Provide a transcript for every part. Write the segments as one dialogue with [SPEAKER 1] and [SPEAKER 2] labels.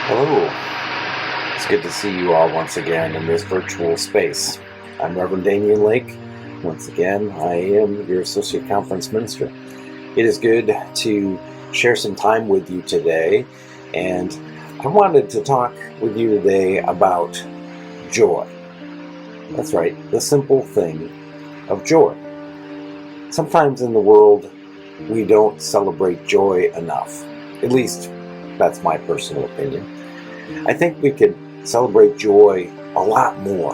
[SPEAKER 1] Hello. It's good to see you all once again in this virtual space. I'm Reverend Damien Lake. Once again, I am your Associate Conference Minister. It is good to share some time with you today, and I wanted to talk with you today about joy. That's right, the simple thing of joy. Sometimes in the world, we don't celebrate joy enough. At least, that's my personal opinion. I think we could celebrate joy a lot more.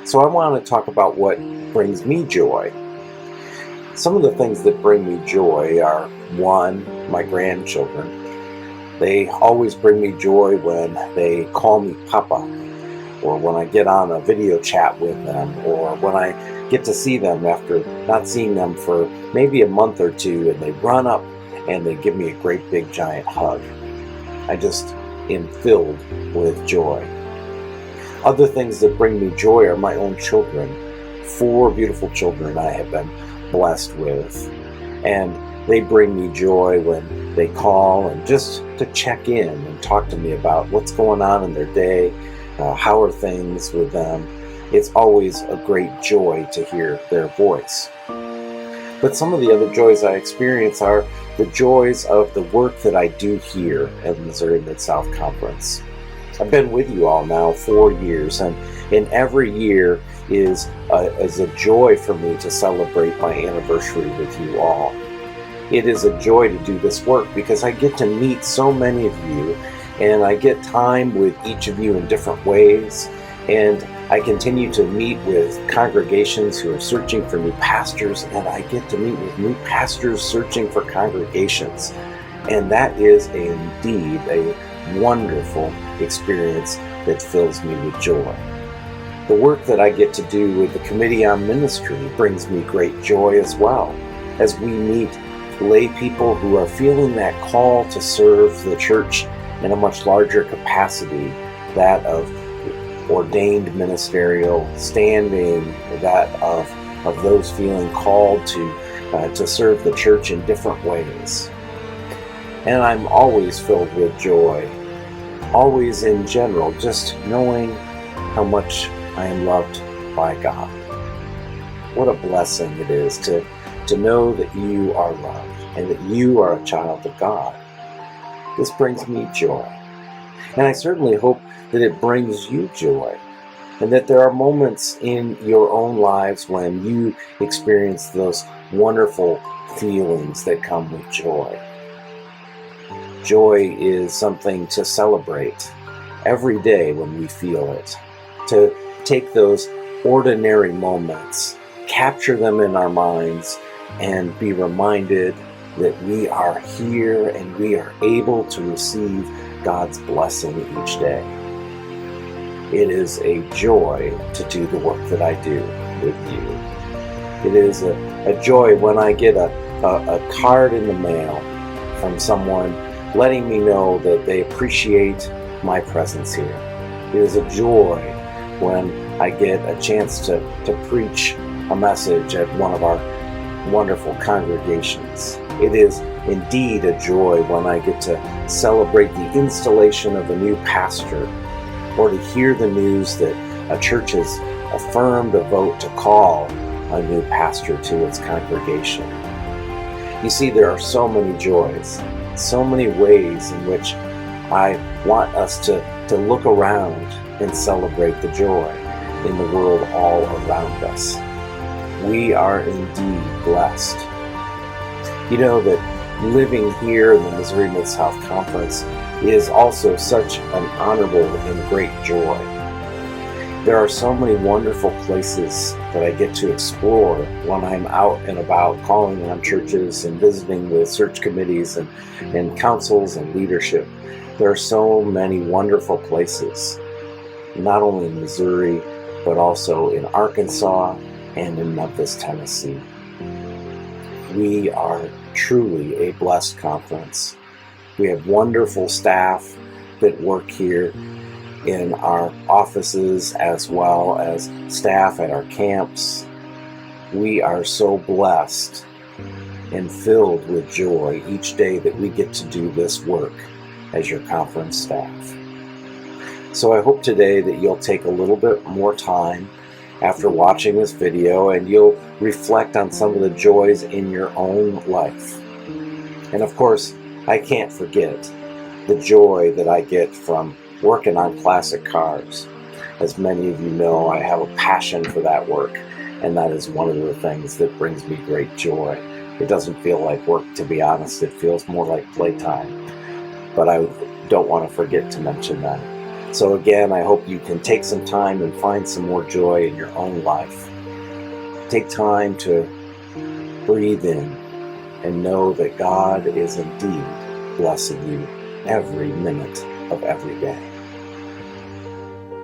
[SPEAKER 1] So I want to talk about what brings me joy. Some of the things that bring me joy are, one, my grandchildren. They always bring me joy when they call me Papa, or when I get on a video chat with them, or when I get to see them after not seeing them for maybe a month or two, and they run up and they give me a great big giant hug. I just am filled with joy. Other things that bring me joy are my own children. 4 beautiful children I have been blessed with. And they bring me joy when they call and just to check in and talk to me about what's going on in their day, how are things with them. It's always a great joy to hear their voice. But some of the other joys I experience are the joys of the work that I do here at Missouri Mid-South Conference. I've been with you all now 4 years, and in every year is a joy for me to celebrate my anniversary with you all. It is a joy to do this work because I get to meet so many of you, and I get time with each of you in different ways, and I continue to meet with congregations who are searching for new pastors, and I get to meet with new pastors searching for congregations. And that is indeed a wonderful experience that fills me with joy. The work that I get to do with the Committee on Ministry brings me great joy as well, as we meet lay people who are feeling that call to serve the church in a much larger capacity, that of ordained ministerial standing, that of those feeling called to serve the church in different ways. And I'm always filled with joy, always in general, just knowing how much I am loved by God. What a blessing it is to know that you are loved and that you are a child of God. This brings me joy. And I certainly hope that it brings you joy, and that there are moments in your own lives when you experience those wonderful feelings that come with joy. Joy is something to celebrate every day when we feel it, to take those ordinary moments, capture them in our minds, and be reminded that we are here and we are able to receive God's blessing each day. It is a joy to do the work that I do with you. It is a joy when I get a card in the mail from someone letting me know that they appreciate my presence here. It is a joy when I get a chance to preach a message at one of our wonderful congregations. It is indeed a joy when I get to celebrate the installation of a new pastor, or to hear the news that a church has affirmed a vote to call a new pastor to its congregation. You see, there are so many joys, so many ways in which I want us to look around and celebrate the joy in the world all around us. We are indeed blessed. You know that living here in the Missouri Mid-South Conference is also such an honorable and great joy. There are so many wonderful places that I get to explore when I'm out and about calling on churches and visiting with search committees and councils and leadership. There are so many wonderful places, not only in Missouri, but also in Arkansas and in Memphis, Tennessee. We are truly a blessed conference. We have wonderful staff that work here in our offices as well as staff at our camps. We are so blessed and filled with joy each day that we get to do this work. as your conference staff. So I hope today that you'll take a little bit more time after watching this video and you'll reflect on some of the joys in your own life. And of course, I can't forget the joy that I get from working on classic cars. As many of you know, I have a passion for that work, and that is one of the things that brings me great joy. It doesn't feel like work, to be honest. It feels more like playtime. But I don't want to forget to mention that. So again, I hope you can take some time and find some more joy in your own life. Take time to breathe in and know that God is indeed blessing you every minute of every day.